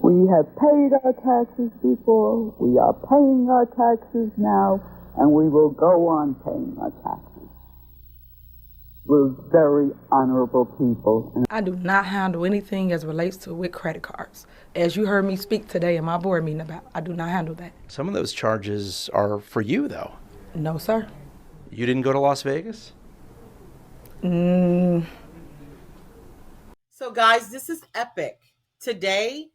We have paid our taxes before, we are paying our taxes now, and we will go on paying our taxes. We're very honorable people. I do not handle anything as relates to with credit cards. As you heard me speak today in my board meeting about, I do not handle that. Some of those charges are for you, though. No, sir. You didn't go to Las Vegas? So guys, this is epic. Today,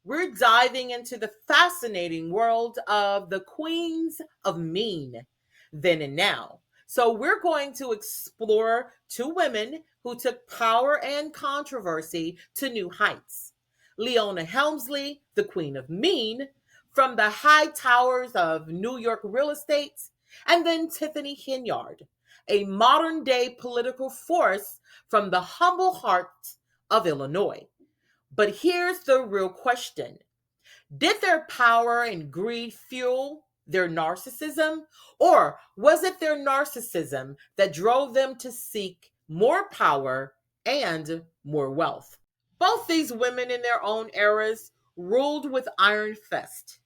we're diving into the fascinating world of the queens of mean, then and now. So we're going to explore two women who took power and controversy to new heights. Leona Helmsley, the queen of mean, from the high towers of New York real estate, and then Tiffany Henyard, a modern-day political force from the humble heart of Illinois. But here's the real question. Did their power and greed fuel their narcissism, or was it their narcissism that drove them to seek more power and more wealth? Both these women in their own eras ruled with iron fist.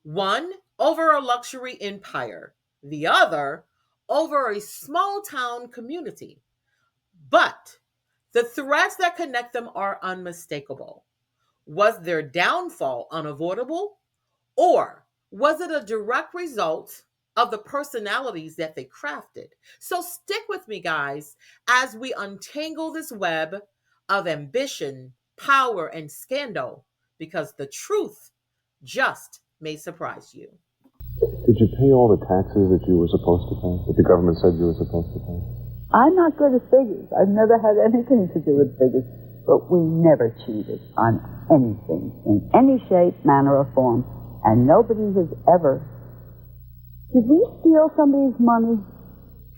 One over a luxury empire, the other over a small town community. But the threads that connect them are unmistakable. Was their downfall unavoidable, or was it a direct result of the personalities that they crafted? So stick with me, guys, as we untangle this web of ambition, power, and scandal, because the truth just may surprise you. Did you pay all the taxes that you were supposed to pay, that the government said you were supposed to pay? I'm not good at figures. I've never had anything to do with figures, but we never cheated on anything in any shape, manner, or form. And nobody has ever... Did we steal somebody's money?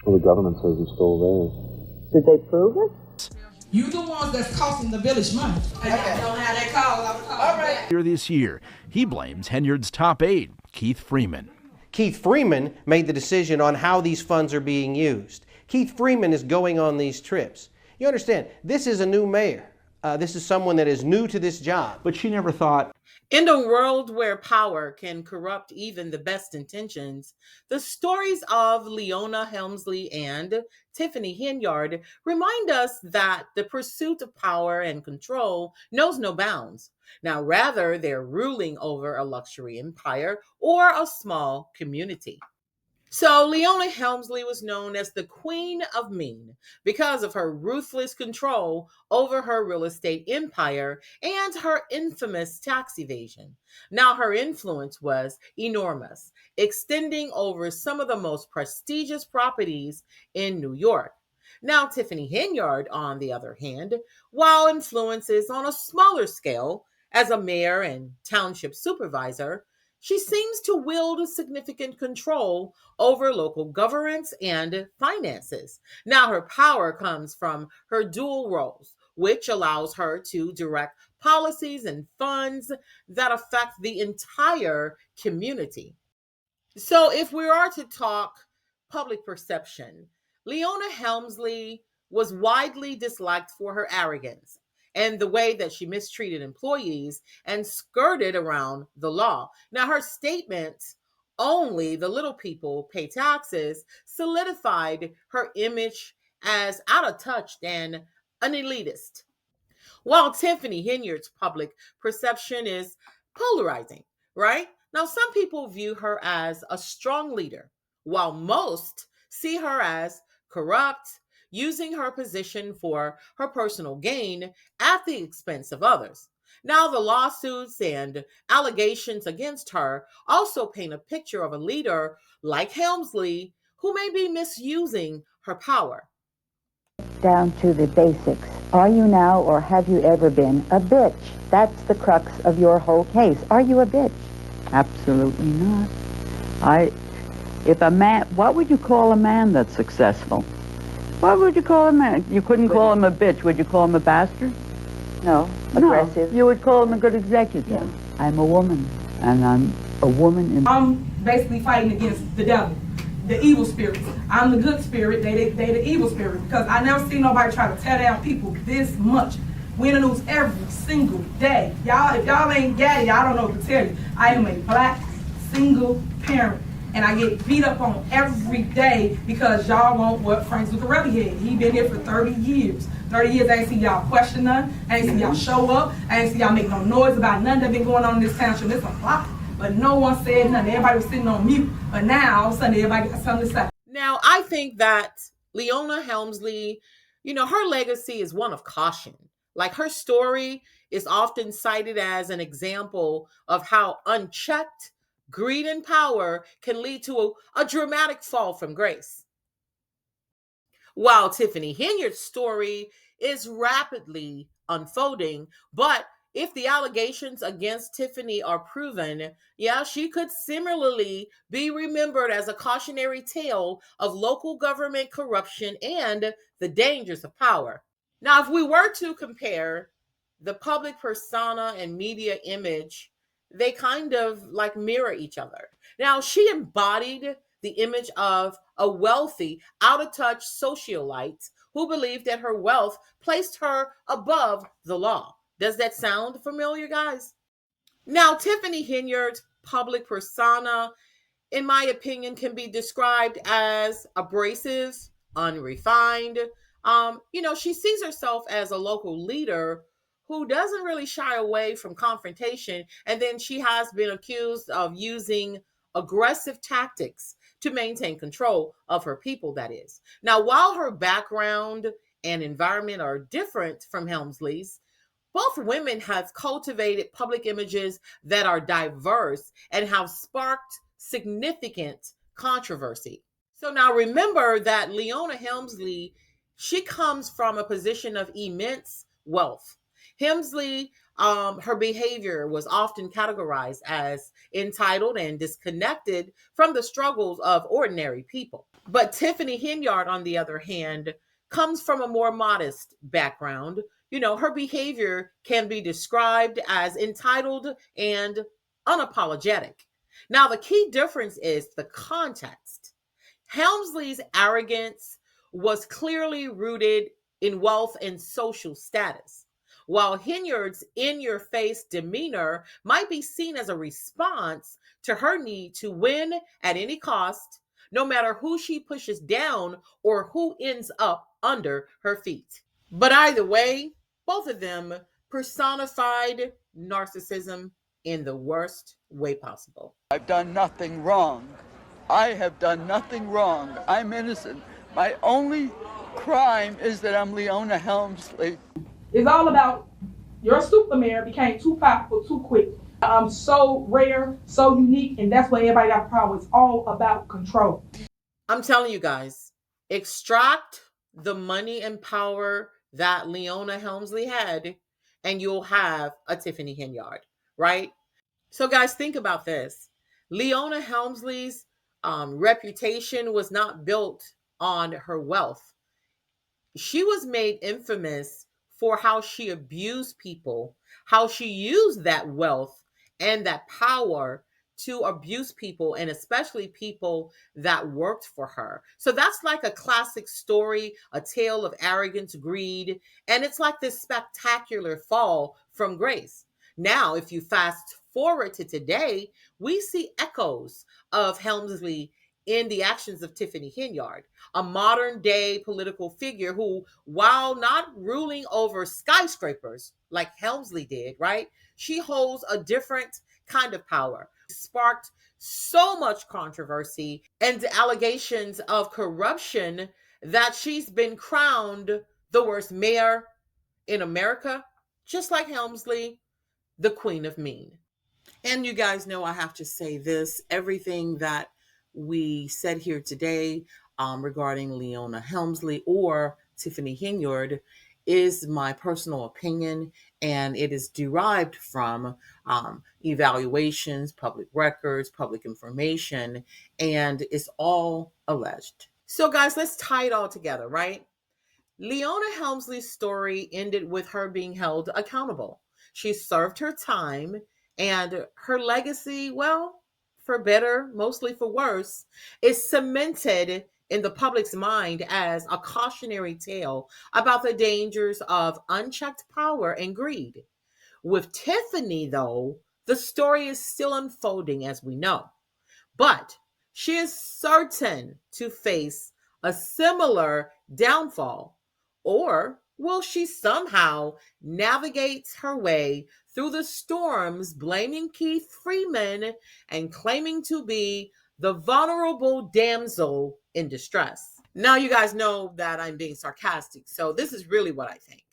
Well, the government says you stole theirs. Did they prove it? You the ones that's costing the village money. Okay. I don't have that call. All right. Here this year, he blames Henyard's top aide, Keith Freeman. Keith Freeman made the decision on how these funds are being used. Keith Freeman is going on these trips. You understand, this is a new mayor. This is someone that is new to this job. But she never thought... In a world where power can corrupt even the best intentions, the stories of Leona Helmsley and Tiffany Henyard remind us that the pursuit of power and control knows no bounds. Now, rather, they're ruling over a luxury empire or a small community. So Leona Helmsley was known as the Queen of Mean because of her ruthless control over her real estate empire and her infamous tax evasion. Now, her influence was enormous, extending over some of the most prestigious properties in New York. Now, Tiffany Henyard, on the other hand, while influence is on a smaller scale as a mayor and township supervisor, she seems to wield a significant control over local governance and finances. Now, her power comes from her dual roles, which allows her to direct policies and funds that affect the entire community. So if we are to talk public perception, Leona Helmsley was widely disliked for her arrogance and the way that she mistreated employees and skirted around the law. Now, her statement, "Only the little people pay taxes," solidified her image as out of touch and an elitist. While Tiffany Henyard's public perception is polarizing, right? Now, some people view her as a strong leader, while most see her as corrupt, using her position for her personal gain at the expense of others. Now, the lawsuits and allegations against her also paint a picture of a leader like Helmsley who may be misusing her power. Down to the basics. Are you now or have you ever been a bitch? That's the crux of your whole case. Are you a bitch? Absolutely not. If a man, what would you call a man that's successful? What would you call a man? You couldn't call him a bitch. Would you call him a bastard? No. Aggressive. No, you would call him a good executive. Yeah. I'm a woman, and I'm a woman in... I'm basically fighting against the devil, the evil spirits. I'm the good spirit, they the evil spirit, because I never see nobody try to tear down people this much. We in the news every single day. Y'all, if y'all ain't got it, I don't know what to tell you. I am a black single parent, and I get beat up on every day because y'all want what Frank Zuccarelli had. He been here for 30 years. 30 years, I ain't see y'all question none. I ain't see y'all show up. I ain't see y'all make no noise about nothing that been going on in this township. It's a block. But no one said nothing. Everybody was sitting on mute. But now, all of a sudden, everybody got something to say. Now, I think that Leona Helmsley, her legacy is one of caution. Like, her story is often cited as an example of how unchecked greed and power can lead to a dramatic fall from grace. While Tiffany Henyard's story is rapidly unfolding, but if the allegations against Tiffany are proven, she could similarly be remembered as a cautionary tale of local government corruption and the dangers of power. Now, if we were to compare the public persona and media image, they kind of like mirror each other. Now, she embodied the image of a wealthy, out-of-touch socialite who believed that her wealth placed her above the law. Does that sound familiar, guys? Now, Tiffany Henyard's public persona, in my opinion, can be described as abrasive, unrefined. She sees herself as a local leader who doesn't really shy away from confrontation, and then she has been accused of using aggressive tactics to maintain control of her people, that is. Now, while her background and environment are different from Helmsley's, both women have cultivated public images that are diverse and have sparked significant controversy. So now remember that Leona Helmsley, she comes from a position of immense wealth. Hemsley, her behavior was often categorized as entitled and disconnected from the struggles of ordinary people. But Tiffany Henyard, on the other hand, comes from a more modest background. Her behavior can be described as entitled and unapologetic. Now, the key difference is the context. Helmsley's arrogance was clearly rooted in wealth and social status, while Henyard's in-your-face demeanor might be seen as a response to her need to win at any cost, no matter who she pushes down or who ends up under her feet. But either way, both of them personified narcissism in the worst way possible. I've done nothing wrong. I have done nothing wrong. I'm innocent. My only crime is that I'm Leona Helmsley. It's all about your supermare became too powerful too quick. So rare, so unique, and that's why everybody got power. It's all about control. I'm telling you guys, extract the money and power that Leona Helmsley had, and you'll have a Tiffany Henyard, right? So guys, think about this. Leona Helmsley's reputation was not built on her wealth. She was made infamous for how she abused people, how she used that wealth and that power to abuse people, and especially people that worked for her. So that's like a classic story, a tale of arrogance, greed, and it's like this spectacular fall from grace. Now, if you fast forward to today, we see echoes of Helmsley in the actions of Tiffany Henyard, a modern day political figure who, while not ruling over skyscrapers like Helmsley did, right, she holds a different kind of power. Sparked so much controversy and allegations of corruption that she's been crowned the worst mayor in America, just like Helmsley, the Queen of Mean. And you guys know I have to say this, everything that we said here today regarding Leona Helmsley or Tiffany Henyard is my personal opinion, and it is derived from evaluations, public records, public information, and it's all alleged. So guys, let's tie it all together, right? Leona Helmsley's story ended with her being held accountable. She served her time, and her legacy, well, for better, mostly for worse, is cemented in the public's mind as a cautionary tale about the dangers of unchecked power and greed. With Tiffany, though, the story is still unfolding as we know, but she is certain to face a similar downfall. Or will she somehow navigate her way through the storms, blaming Keith Freeman and claiming to be the vulnerable damsel in distress? Now, you guys know that I'm being sarcastic, so this is really what I think.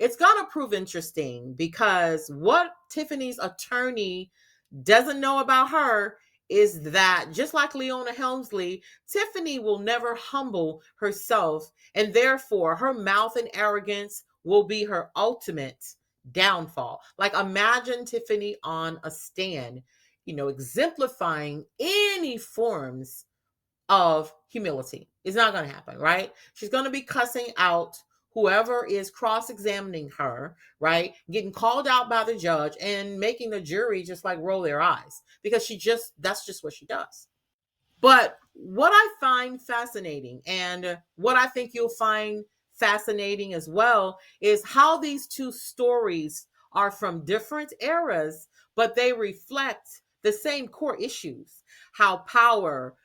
It's going to prove interesting because what Tiffany's attorney doesn't know about her is that, just like Leona Helmsley, Tiffany will never humble herself, and therefore her mouth and arrogance will be her ultimate downfall. Like, imagine Tiffany on a stand, exemplifying any forms of humility. It's not going to happen, right? She's going to be cussing out whoever is cross-examining her, right? Getting called out by the judge and making the jury just like roll their eyes because that's just what she does. But what I find fascinating, and what I think you'll find fascinating as well, is how these two stories are from different eras, but they reflect the same core issues. How power,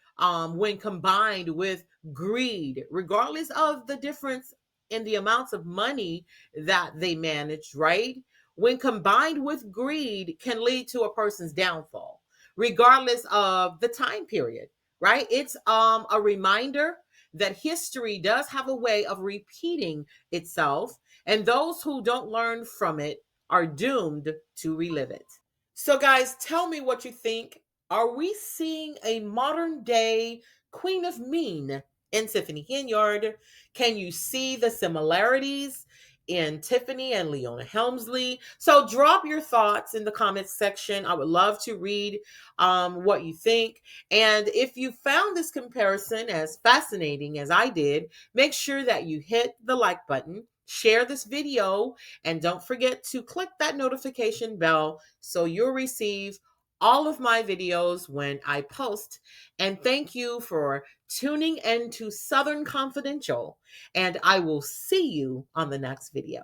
when combined with greed, regardless of the difference in the amounts of money that they manage, right? When combined with greed, can lead to a person's downfall, regardless of the time period, right? It's a reminder that history does have a way of repeating itself, and those who don't learn from it are doomed to relive it. So, guys, tell me what you think. Are we seeing a modern day Queen of Mean in Tiffany Henyard? Can you see the similarities in Tiffany and Leona Helmsley? So drop your thoughts in the comments section. I would love to read what you think. And if you found this comparison as fascinating as I did, make sure that you hit the like button, share this video, and don't forget to click that notification bell so you'll receive all of my videos when I post. And thank you for tuning in to Southern Confidential, and I will see you on the next video.